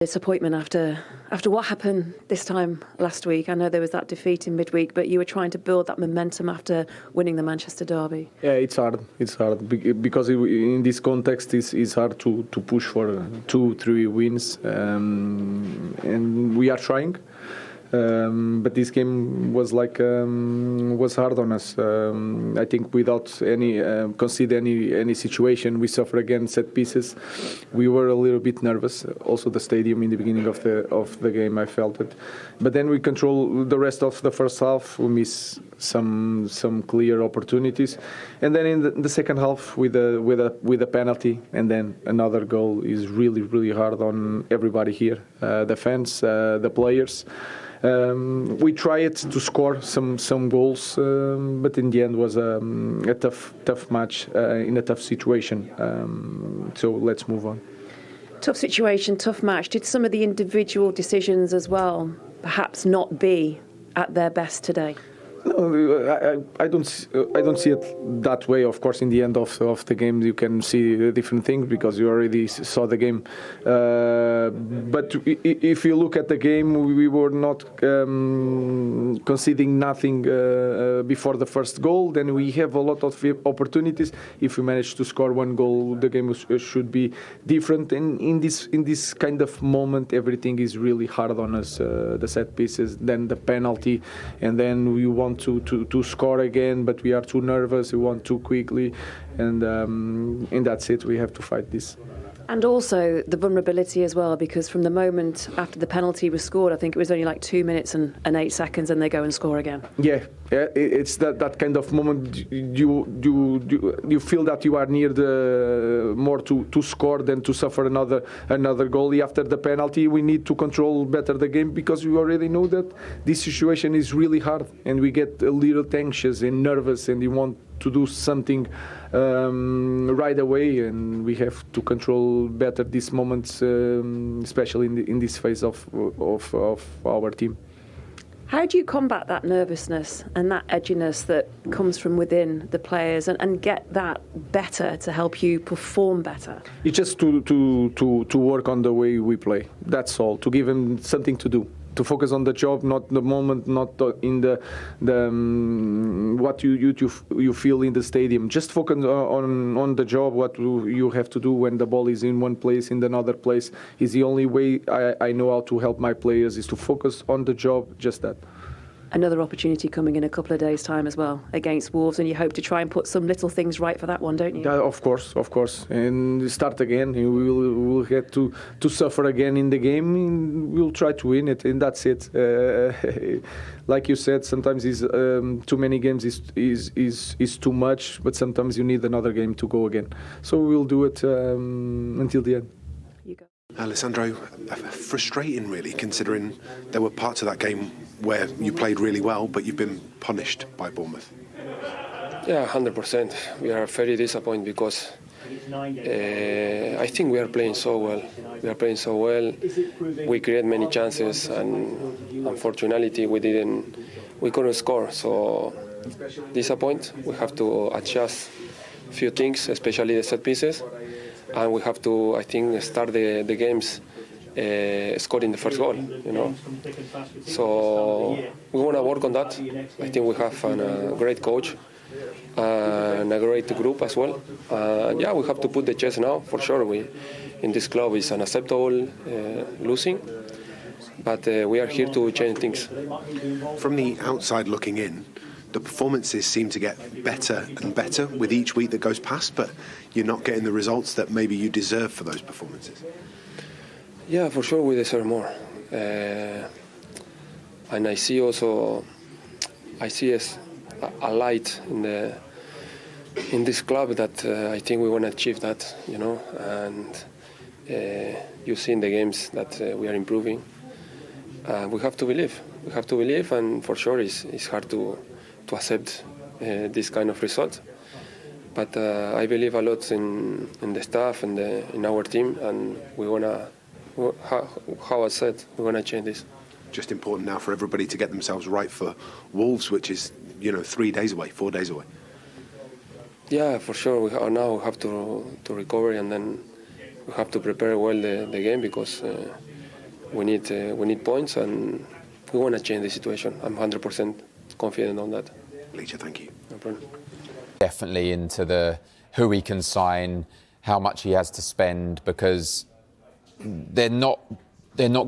Disappointment after what happened this time last week. I know there was that defeat in midweek, but you were trying to build that momentum after winning the Manchester derby. Yeah, it's hard. It's hard because in this context, it's hard to push for 2-3 wins, and we are trying. But this game was was hard on us. I think without any consider any situation, we suffer again set pieces. We were a little bit nervous. Also, the stadium in the beginning of the game, I felt it. But then we control the rest of the first half. We miss some clear opportunities, and then in the second half with a penalty, and then another goal is really hard on everybody here, the fans, the players. We tried to score some goals, but in the end was a tough match in a tough situation. So let's move on. Tough situation, tough match. Did some of the individual decisions as well perhaps not be at their best today? No, I don't see it that way. Of course, in the end of the game, you can see different things because you already saw the game. But if you look at the game, we were not conceding nothing before the first goal. Then we have a lot of opportunities. If we manage to score one goal, the game should be different. And in this kind of moment, everything is really hard on us. The set pieces, then the penalty, and then we want to score again, but we are too nervous. We want too quickly, and that's it. We have to fight this. And also the vulnerability as well, because from the moment after the penalty was scored, I think it was only like 2 minutes and 8 seconds, and they go and score again. Yeah, it's that kind of moment. You feel that you are near the more to score than to suffer another goal after the penalty. We need to control better the game because we already know that this situation is really hard, and we get a little anxious and nervous, and you want to do something right away, and we have to control better these moments, especially in this phase of our team. How do you combat that nervousness and that edginess that comes from within the players and get that better to help you perform better? It's just to work on the way we play. That's all. To give them something to do. To focus on the job, not the moment, not in the what you feel in the stadium. Just focus on the job. What you have to do when the ball is in one place, in another place, is the only way I know how to help my players is to focus on the job. Just that. Another opportunity coming in a couple of days' time as well against Wolves, and you hope to try and put some little things right for that one, don't you? Yeah, of course. And start again. We'll get to suffer again in the game. We'll try to win it, and that's it. Like you said, sometimes too many games is too much, but sometimes you need another game to go again. So we'll do it until the end. Alessandro, frustrating really, considering there were parts of that game where you played really well, but you've been punished by Bournemouth. Yeah, 100%. We are very disappointed because I think we are playing so well. We create many chances, and unfortunately we couldn't score. So disappointed. We have to adjust a few things, especially the set pieces. And we have to, I think, start the games scoring the first goal, So we want to work on that. I think we have a great coach and a great group as well. Yeah, we have to put the chest now, for sure. In this club it's unacceptable losing, but we are here to change things. From the outside looking in, the performances seem to get better and better with each week that goes past, but you're not getting the results that maybe you deserve for those performances. Yeah, for sure we deserve more. And I see a light in this club that I think we want to achieve that, and you see in the games that we are improving. We have to believe, and for sure it's hard to accept this kind of result. But I believe a lot in the staff and in our team, and we wanna, how I said, we wanna change this. Just important now for everybody to get themselves right for Wolves, which is 4 days away. Yeah, for sure. We have to recover, and then we have to prepare well the game because we need points, and we want to change the situation. I'm 100% confident on that. Bleacher, thank you. No problem. Definitely into the who he can sign, how much he has to spend, because they're not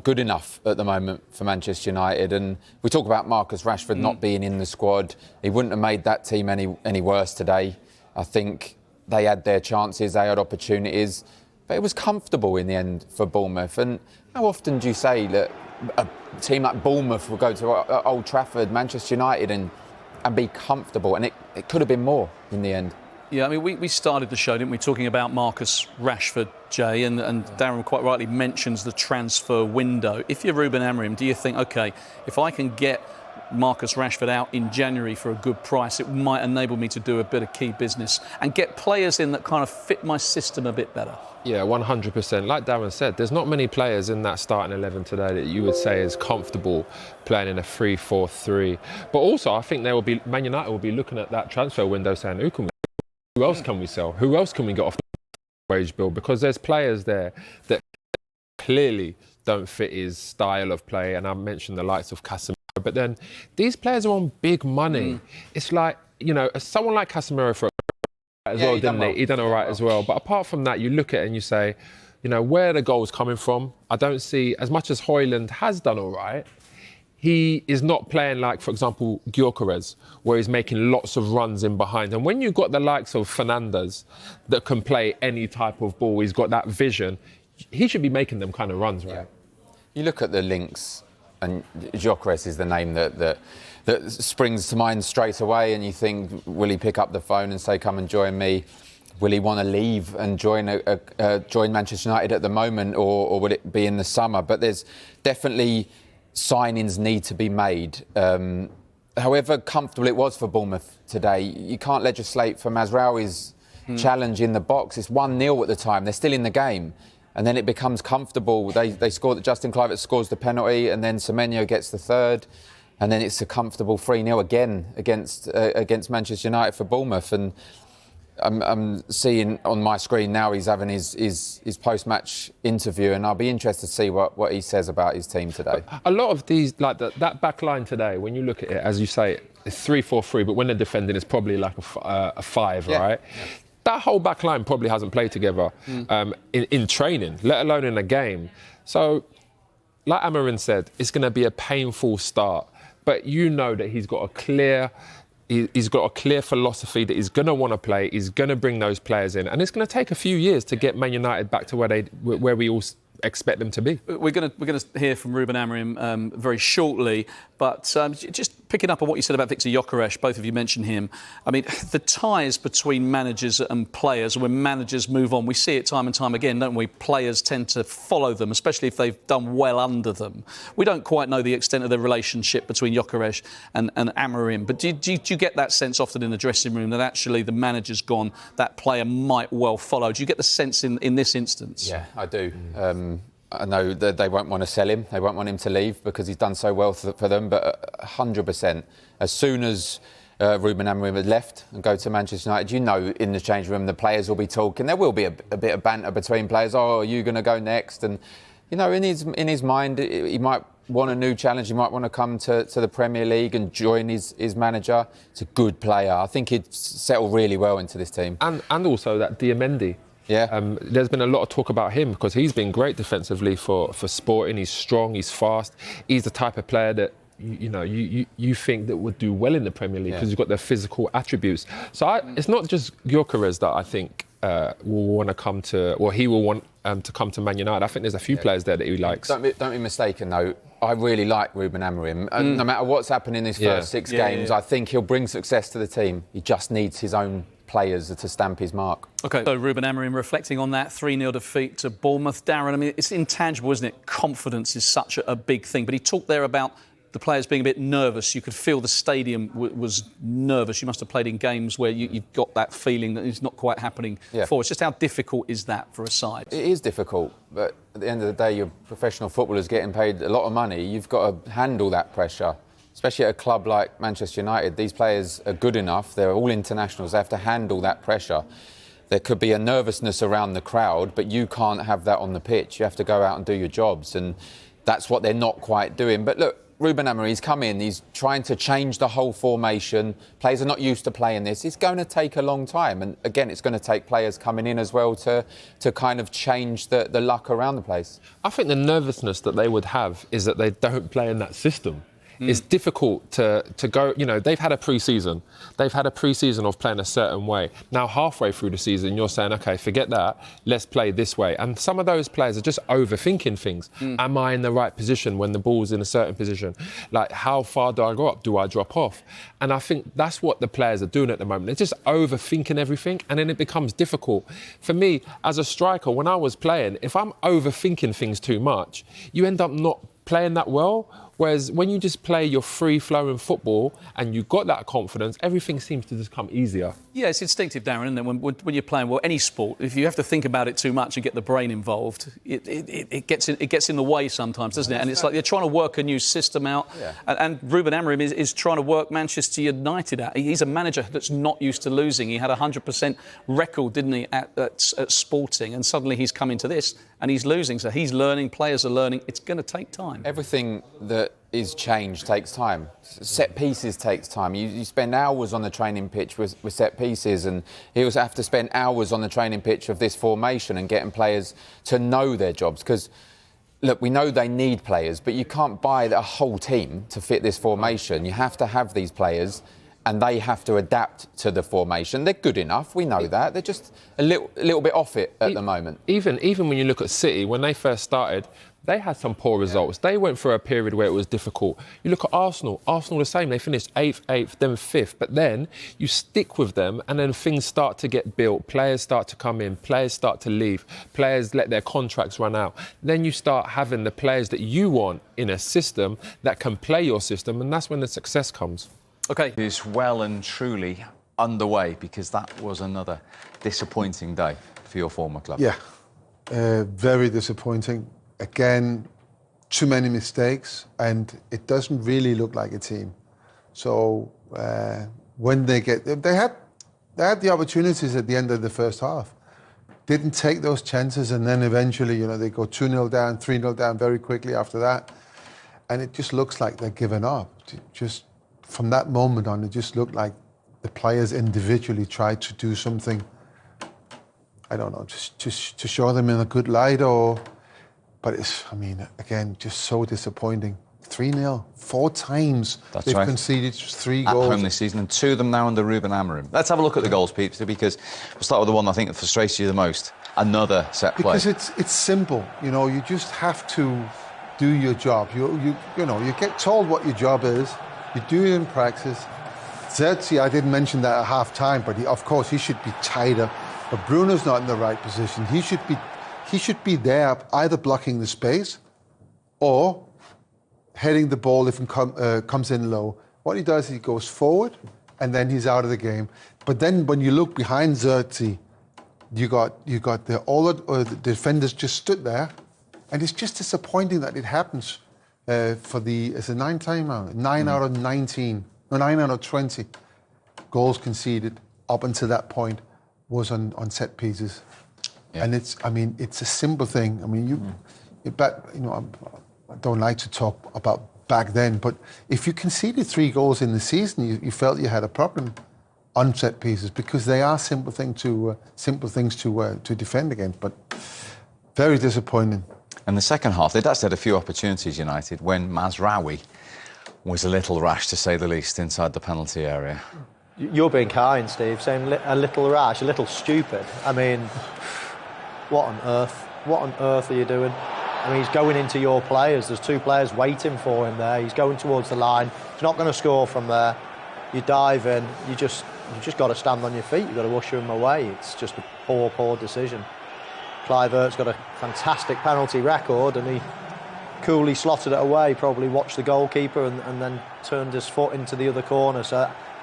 good enough at the moment for Manchester United. And we talk about Marcus Rashford not being in the squad. He wouldn't have made that team any worse today. I think they had their chances, they had opportunities, but it was comfortable in the end for Bournemouth. And how often do you say that a team like Bournemouth will go to Old Trafford, Manchester United, and be comfortable? And it could have been more in the end. Yeah, I mean, we started the show, didn't we, talking about Marcus Rashford, Jay, and Darren quite rightly mentions the transfer window. If you're Ruben Amorim, do you think, OK, if I can get Marcus Rashford out in January for a good price, it might enable me to do a bit of key business and get players in that kind of fit my system a bit better? Yeah, 100%. Like Darren said, there's not many players in that starting 11 today that you would say is comfortable playing in a 3-4-3. But also, I think Man United will be looking at that transfer window saying, who else can we sell? Who else can we get off the wage bill? Because there's players there that clearly don't fit his style of play. And I mentioned the likes of Casemiro. But then these players are on big money. It's like, someone like Casemiro for as well, didn't he? He done all right as well. But apart from that, you look at it and you say, where are the goals coming from? I don't see, as much as Højlund has done all right, he is not playing like, for example, Gyökeres, where he's making lots of runs in behind. And when you've got the likes of Fernandes that can play any type of ball, he's got that vision, he should be making them kind of runs, right? Yeah. You look at the links, and Gyökeres is the name that springs to mind straight away, and you think, will he pick up the phone and say, come and join me? Will he want to leave and join Manchester United at the moment, or will it be in the summer? But there's definitely signings need to be made. However comfortable it was for Bournemouth today, you can't legislate for Mazraoui's challenge in the box. It's 1-0 at the time. They're still in the game. And then it becomes comfortable. They score. Justin Kluivert scores the penalty, and then Semenyo gets the third. And then it's a comfortable 3-0 again against Manchester United for Bournemouth. And I'm seeing on my screen now he's having his post-match interview, and I'll be interested to see what he says about his team today. A lot of these, like that back line today, when you look at it, as you say, it's 3-4-3, but when they're defending, it's probably like a 5, right? Yeah. That whole back line probably hasn't played together in training, let alone in a game. So, like Amorim said, it's going to be a painful start. But you know that he's got a clear philosophy that he's going to want to play. He's going to bring those players in, and it's going to take a few years to get Man United back to where we all expect them to be. We're going to hear from Ruben Amorim very shortly, but just picking up on what you said about Viktor Gyökeres, both of you mentioned him. I mean, the ties between managers and players, when managers move on, we see it time and time again, don't we? Players tend to follow them, especially if they've done well under them. We don't quite know the extent of the relationship between Gyökeres and Amorim, but do you get that sense often in the dressing room that actually the manager's gone, that player might well follow? Do you get the sense in this instance? Yeah, I do. I know that they won't want to sell him. They won't want him to leave because he's done so well for them. But 100%, as soon as Ruben Amorim had left and go to Manchester United, in the change room the players will be talking. There will be a bit of banter between players. Oh, are you going to go next? And in his mind, he might want a new challenge. He might want to come to the Premier League and join his manager. It's a good player. I think he'd settle really well into this team. And also that Diamendi. Yeah. There's been a lot of talk about him because he's been great defensively for Sporting. He's strong, he's fast. He's the type of player that you think that would do well in the Premier League because he's got the physical attributes. So it's not just Gyökeres that I think will want to come to, or he will want to come to Man United. I think there's a few players there that he likes. Don't be mistaken though. I really like Ruben Amorim. And no matter what's happened in his first 6 games, I think he'll bring success to the team. He just needs his own players to stamp his mark. OK, so Ruben Amorim reflecting on that 3-0 defeat to Bournemouth. Darren, I mean, it's intangible, isn't it? Confidence is such a big thing. But he talked there about the players being a bit nervous. You could feel the stadium was nervous. You must have played in games where you've got that feeling that it's not quite happening forward. It's just how difficult is that for a side? It is difficult, but at the end of the day, you're professional footballers getting paid a lot of money. You've got to handle that pressure. Especially at a club like Manchester United, these players are good enough. They're all internationals. They have to handle that pressure. There could be a nervousness around the crowd, but you can't have that on the pitch. You have to go out and do your jobs. And that's what they're not quite doing. But look, Ruben Amorim's come in, he's trying to change the whole formation. Players are not used to playing this. It's going to take a long time. And again, it's going to take players coming in as well to kind of change the luck around the place. I think the nervousness that they would have is that they don't play in that system. It's difficult to go, they've had a pre-season. They've had a pre-season of playing a certain way. Now, halfway through the season, you're saying, OK, forget that, let's play this way. And some of those players are just overthinking things. Am I in the right position when the ball's in a certain position? Like, how far do I go up? Do I drop off? And I think that's what the players are doing at the moment. They're just overthinking everything, and then it becomes difficult. For me, as a striker, when I was playing, if I'm overthinking things too much, you end up not playing that well. Whereas when you just play your free-flowing football and you've got that confidence, everything seems to just come easier. Yeah, it's instinctive, Darren, isn't it? When you're playing, any sport, if you have to think about it too much and get the brain involved, it gets in the way sometimes, doesn't it? And it's like they're trying to work a new system out. Yeah. And Ruben Amorim is trying to work Manchester United out. He's a manager that's not used to losing. He had a 100% record, didn't he, at Sporting, and suddenly he's come into this and he's losing. So he's learning, players are learning. It's going to take time. Everything that is change takes time. Set pieces takes time. You spend hours on the training pitch with set pieces, and he also have to spend hours on the training pitch of this formation and getting players to know their jobs. Because, look, we know they need players, but you can't buy a whole team to fit this formation. You have to have these players, and they have to adapt to the formation. They're good enough, we know that. They're just a little bit off it at the moment. Even when you look at City, when they first started, they had some poor results. They went through a period where it was difficult. You look at Arsenal the same. They finished 8th, then 5th. But then you stick with them and then things start to get built. Players start to come in. Players start to leave. Players let their contracts run out. Then you start having the players that you want in a system that can play your system, and that's when the success comes. OK. It's well and truly underway, because that was another disappointing day for your former club. Yeah, very disappointing. Again, too many mistakes, and it doesn't really look like a team. So when they had the opportunities at the end of the first half, didn't take those chances, and then eventually, they go 2-0 down, 3-0 down very quickly after that, and it just looks like they're giving up. Just from that moment on, it just looked like the players individually tried to do something, I don't know, just to show them in a good light, but it's, again, just so disappointing. 3-0, 4 times they've conceded 3 goals. At home this season, and 2 of them now under Ruben Amorim. Let's have a look at the goals, Peter, because we'll start with the one I think that frustrates you the most. Another set play. Because it's simple, you just have to do your job. You get told what your job is, you do it in practice. Xerxes, I didn't mention that at half-time, but of course he should be tighter. But Bruno's not in the right position. He should be there either blocking the space or heading the ball if it comes in low. What he does is he goes forward and then he's out of the game. But then when you look behind Xerxes, you got all the defenders just stood there, and it's just disappointing that it happens it's a 9 out of 19, no, 9 out of 20 goals conceded up until that point was on set pieces. Yeah. And it's a simple thing. I don't like to talk about back then, but if you conceded 3 goals in the season, you felt you had a problem on set pieces, because they are simple things to defend against. But very disappointing. And the second half, they'd actually had a few opportunities, United, when Mazraoui was a little rash, to say the least, inside the penalty area. You're being kind, Steve, saying a little rash, a little stupid. What on earth? What on earth are you doing? He's going into your players. There's 2 players waiting for him there. He's going towards the line. He's not going to score from there. You dive in. You just got to stand on your feet. You've got to usher him away. It's just a poor decision. Clive Eart's got a fantastic penalty record, and he coolly slotted it away, probably watched the goalkeeper and then turned his foot into the other corner.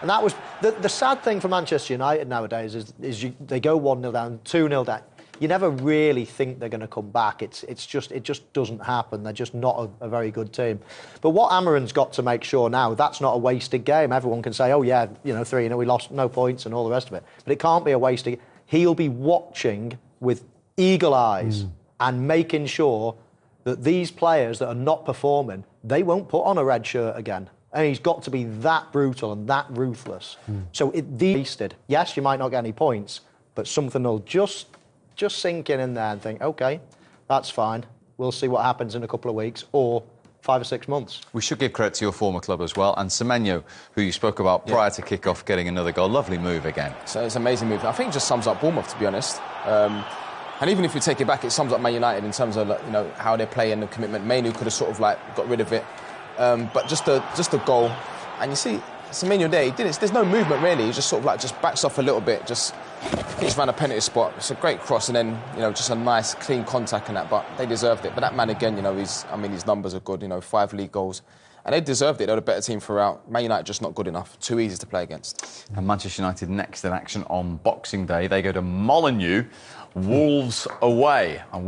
And that was the sad thing for Manchester United nowadays is they go 1-0 down, 2-0 down. You never really think they're going to come back. It just doesn't happen. They're just not a very good team. But what Amorim's got to make sure now, that's not a wasted game. Everyone can say, 3-0, we lost, no points and all the rest of it. But it can't be a wasted game. He'll be watching with eagle eyes and making sure that these players that are not performing, they won't put on a red shirt again. And he's got to be that brutal and that ruthless. So wasted. Yes, you might not get any points, but something will just sink in there and think, OK, that's fine. We'll see what happens in a couple of weeks or 5 or 6 months. We should give credit to your former club as well, and Semenyo, who you spoke about prior to kick-off, getting another goal. Lovely move again. So it's an amazing move. I think it just sums up Bournemouth, to be honest. And even if you take it back, it sums up Man United in terms of how they play and the commitment. Mainu could have sort of got rid of it, but just a goal. And you see Semenyo there, he did it. There's no movement really. He just sort of just backs off a little bit, just hits around a penalty spot. It's a great cross, and then just a nice clean contact and that. But they deserved it. But that man again, his numbers are good. 5 league goals. And they deserved it. They were the better team throughout. Man United just not good enough. Too easy to play against. And Manchester United next in action on Boxing Day. They go to Molineux, Wolves away. And